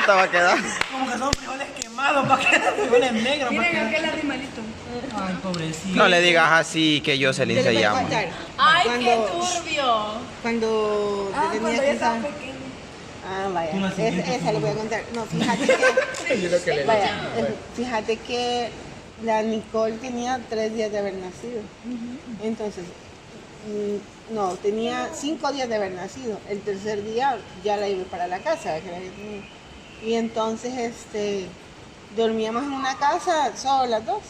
esta va a quedar. Como que son frijoles quemados, para que frijoles negros. Miren aquel animalito. Ay, pobrecito. No le digas así que Jocelyn Yo se le voy a llama. contar. Ay, Cuando- qué turbio. Cuando Ah, tenía cuando que ella estaba estar- pequeña. Ah, vaya. Tu nacimiento Esa le voy a contar. No, fíjate que. Yo lo que le Vaya, fíjate que la Nicole tenía 3 días de haber nacido. Entonces, no, tenía 5 días de haber nacido. El tercer día ya la iba para la casa. Que la había tenido. Y entonces, dormíamos en una casa solo las dos.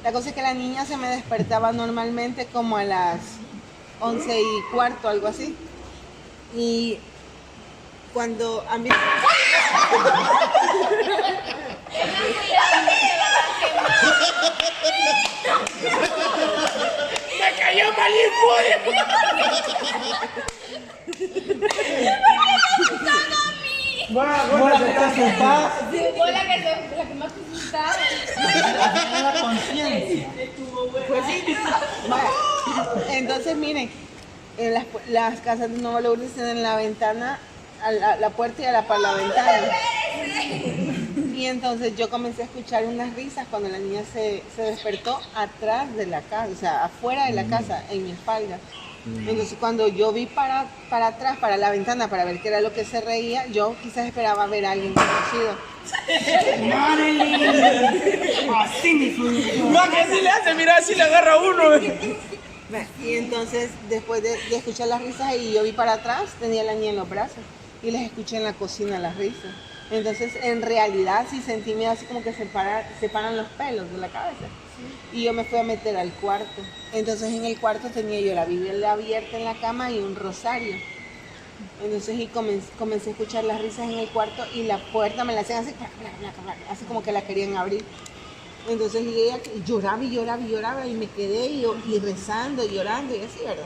La cosa es que la niña se me despertaba normalmente como a las 11:15, algo así. Y cuando a mí... ¡Me cayó mal Bueno, que está asustada. Fue la que más te asustaba. La conciencia. Pues sí. Vaya. Entonces, miren, en las casas de Nueva Lourdes tienen la ventana, la puerta y a la par la ventana. Y entonces yo comencé a escuchar unas risas cuando la niña se despertó atrás de la casa, o sea, afuera de la casa, en mi espalda. Entonces cuando yo vi para atrás, para la ventana, para ver qué era lo que se reía, yo quizás esperaba ver a alguien conocido. Así mi fruto. No, que así le hace, mira, así le agarra a uno. Y entonces, después de escuchar las risas y yo vi para atrás, tenía a la niña en los brazos y les escuché en la cocina las risas. Entonces, en realidad, sí sentí miedo, así como que se paran los pelos de la cabeza. Y yo me fui a meter al cuarto. Entonces, en el cuarto tenía yo la Biblia abierta en la cama y un rosario. Entonces, y comencé a escuchar las risas en el cuarto y la puerta me la hacían así, así como que la querían abrir. Entonces y ella lloraba y lloraba y lloraba y me quedé y rezando y llorando y así, ¿verdad?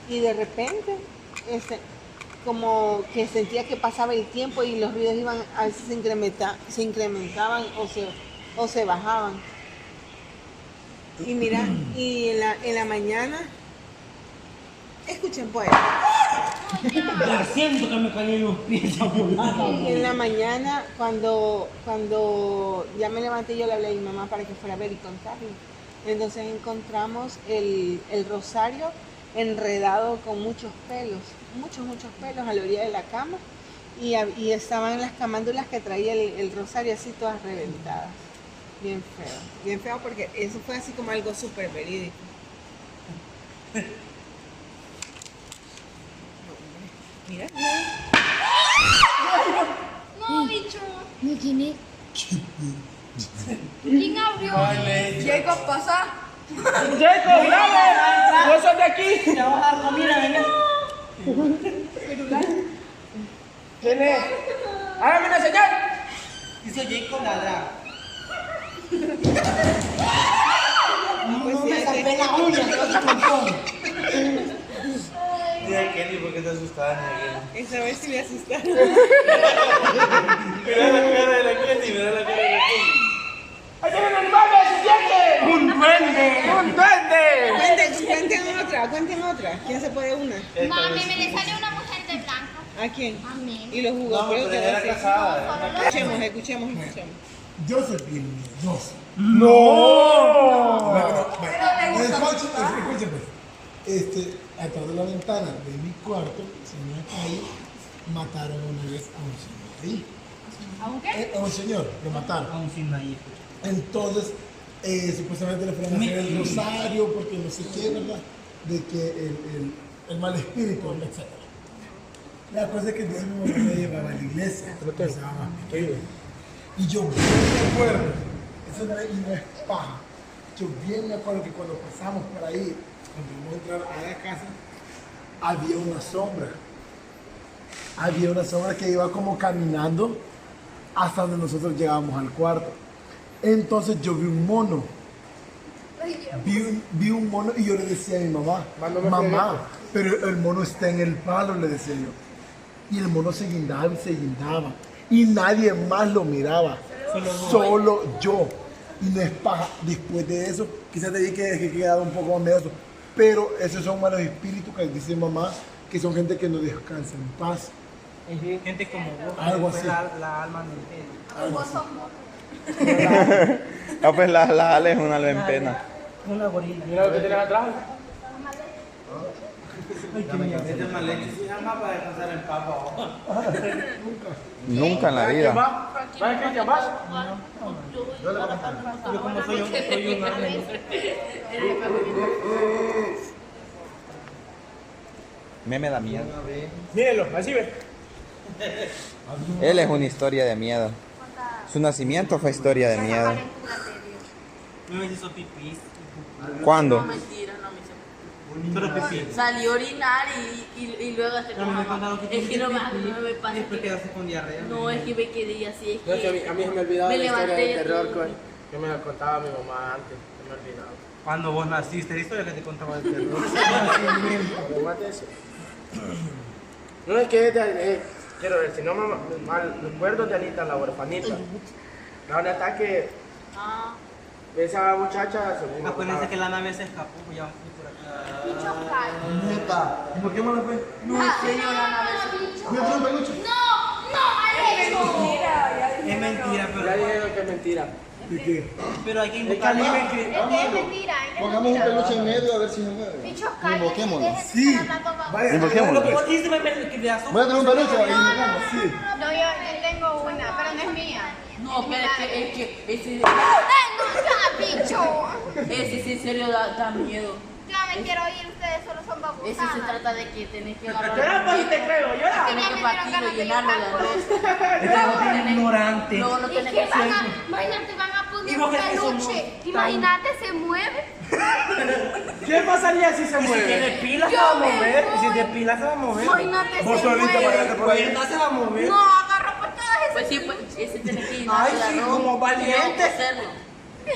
Y de repente, como que sentía que pasaba el tiempo y los ruidos iban, a veces se incrementaban o se bajaban. Y mira, y en la mañana, escuchen pues. Ya siento que me caí los pies a volar. Y en la mañana, cuando ya me levanté, yo le hablé a mi mamá para que fuera a ver y contarle. Entonces encontramos el rosario enredado con muchos pelos a la orilla de la cama. Y estaban las camándulas que traía el rosario así todas reventadas. Bien feo porque eso fue así como algo súper verídico. Mira. No, bicho. ¿De quién es? ¿Quién abrió? Jacob, pasa. Jacob, dale. Vos sos de aquí. Te vas a dar comida, ven. ¿Quién es? Hágame una señal. Dice Jacob ladrar. Pues Me tapé la uña, que otra montón. Mira Kenny, ¿por qué te asustaban? esa vez sí me asustaron. Mira la cara de la Kenny, mira la cara de la Kenny. ¡Ahí tiene un animal de ¡Un duende! ¡Un duende! Cuenten otra. ¿Quién se puede una? No, a mí me le salió una mujer de blanco. ¿A quién? A mí. Y lo jugó, No, creo pero que era sí. casada. Escuchemos. Yo soy bien miedoso. ¡No! Escuchen, pues. A través de la ventana de mi cuarto, si no está ahí, mataron una vez a un señor ahí. ¿A un qué? A un señor, lo mataron. Aún sin nadie. Entonces, supuestamente le fueron a hacer el rosario, porque no sé qué, ¿verdad? De que el mal espíritu, etc. La cosa es que entonces mi mamá me llevaba a la iglesia, estaba más pequeño. Y yo bien me acuerdo, eso no es paja, yo bien me acuerdo que cuando pasamos por ahí, cuando íbamos a entrar a la casa, había una sombra. Había una sombra que iba como caminando hasta donde nosotros llegábamos al cuarto. Entonces yo vi un mono. Vi un mono y yo le decía a mi mamá, mamá, pero el mono está en el palo, le decía yo. Y el mono se guindaba y se guindaba. Y nadie más lo miraba, solo yo. Y no es paja. Después de eso, quizás te dije que he quedado un poco más miedoso. Pero esos son malos espíritus que dice mamá, que son gente que no descansa en paz. Gente como vos. Algo pues así. La alma no entiende. Vos sos moco. No, pues la Ale es una alma en pena. Una gorila. Mira lo que tienes atrás. Este mal leche se llama para descansar en papa. Nunca en la vida. ¿Va, Cristian, vas? Yo como soy un ángel. Meme da miedo. Mírenlo, así ve. Él es una historia de miedo. Su nacimiento fue historia de miedo. Me hizo pipí. ¿Cuándo? No, mentira, no me hizo. Pero pipí. Salí a orinar y luego hasta No me he contado que es que no me pasa. Después quedaste con diarrea. No, es que me quedé así, es No, es que que a mí se me olvidaba me la historia levanté de terror todo. que me la contaba mi mamá antes. Se me olvidaba. Cuando vos naciste, la historia que te contaba del terror. Además de eso. No es que quiero ver, si no me mal recuerdo de Anita, la orfanita. La verdad que Ah, esa muchacha se vino. Acuérdense que la nave se escapó, pues ya fui por acá. Bicho caro. Neta. ¿Y por qué me lo fue? no, en serio, la nave se ¿Me fue un peluche? No, Alejo. Es mentira, Ya pero, dijeron que es mentira. ¿De qué? pero hay que Es que a invocar. mí me Es mentira, es Pongamos un peluche en medio a ver si se mueve. Bichos calles. Invoquémoslo. Sí. Vaya. Invoquémoslo. Lo que hice me que le asustó. Voy a tener un peluche. No, y invocamos, sí. no, yo tengo una, pero no es mía. No, pero es que ese ¡Eh, no, ya, bicho! sí en serio da miedo. Yo me quiero ir, ustedes solo son Ese se babosadas. trata de que tenés que Llora, agarrar. pues, y te creo, llora. Tenés que partirlo y llenarlo de arroz. Ignorante. Luego no ¿Y tenés qué que van a, hacer. imagínate, van a ¿Y poner vos un crees que somos peluche? tan- Imagínate, se mueve. ¿Qué pasaría si se mueve? Si tiene pilas se va a mover. Y si tiene pilas se va a mover. Imagínate, Vos se solita mueve. parate por ahí. Cuerda se va a mover. No, agarra por todas esas. Pues sí, pues ese tenés que llenarlo Ay, de sí, arroz. como valiente. Luego cocerlo.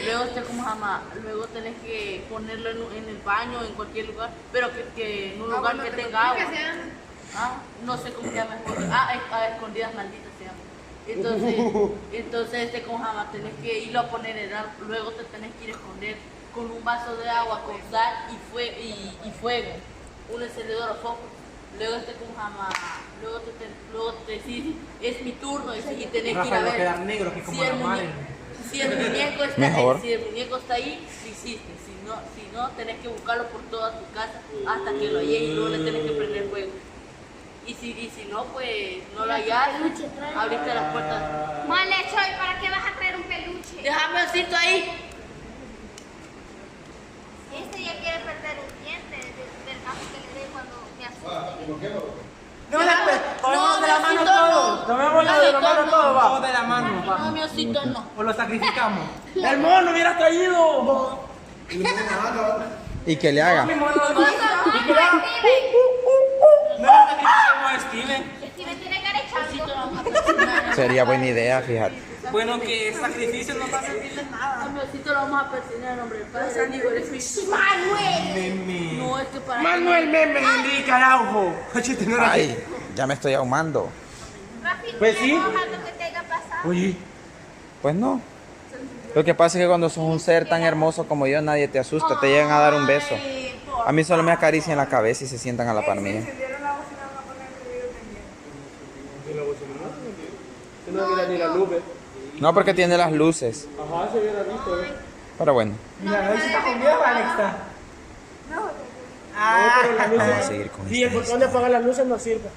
Luego ¿cómo se llama? Luego tenés que ponerlo en el baño, en cualquier lugar, pero que en un lugar que tenga agua. Ah, no sé cómo se llama. A escondidas malditas se llama. Entonces ¿cómo se llama? Tenés que irlo a poner en agua, luego te tenés que ir a esconder con un vaso de agua, con sal y fuego, un encendedor o foco. Luego ¿cómo se llama? Luego te decís, es mi turno, y tenés que ir a Rafael va a ver quedar negro, que como la madre. si el muñeco está Mejor. ahí, si el muñeco está ahí, lo hiciste. Si no, tenés que buscarlo por toda tu casa hasta que lo halles y luego le tenés que prender fuego. Y si no, pues no lo hallas, abriste las puertas. Mal hecho, ¿y para qué vas a traer un peluche? Déjame osito ahí. Este ya quiere perder un diente del caso que le dé cuando me asusta. Tomemos de la mano Diosito, todo. no. Tomemos de la Diosito, mano no. todo, va. Todo de la mano, No, va. mi osito, no. O lo sacrificamos. El mono hubiera traído. Y que le haga. Mi mono no No, sacrificamos a Steven. Steven tiene cara de Osito, chango. no vamos a persignar. Sería buena idea, fíjate. Bueno, que sacrificio no va a servir de nada. A mi osito lo vamos a persignar en nombre del Padre, del Hijo y del Espíritu. Meme. No, es que para Manuel Meme, Enrique Araujo. Chiste, no era Ay, ya me estoy ahumando. Rafi, Pues ¿no sí. te enojas lo que te haya pasado? Oye. Pues no. Lo que pasa es que cuando sos un ser tan hermoso como yo, nadie te asusta, te llegan a dar un beso. A mí solo me acarician la cabeza y se sientan a la par mía. Si no hubiera ni la luz, ¿ves? No, porque tiene las luces. Ajá, se hubiera visto, ¿ves? Pero bueno, Mira, ahí sí está con miedo, Alexa. No, pero la luz vamos a seguir con y el esta botón de apagar las luces no sirve.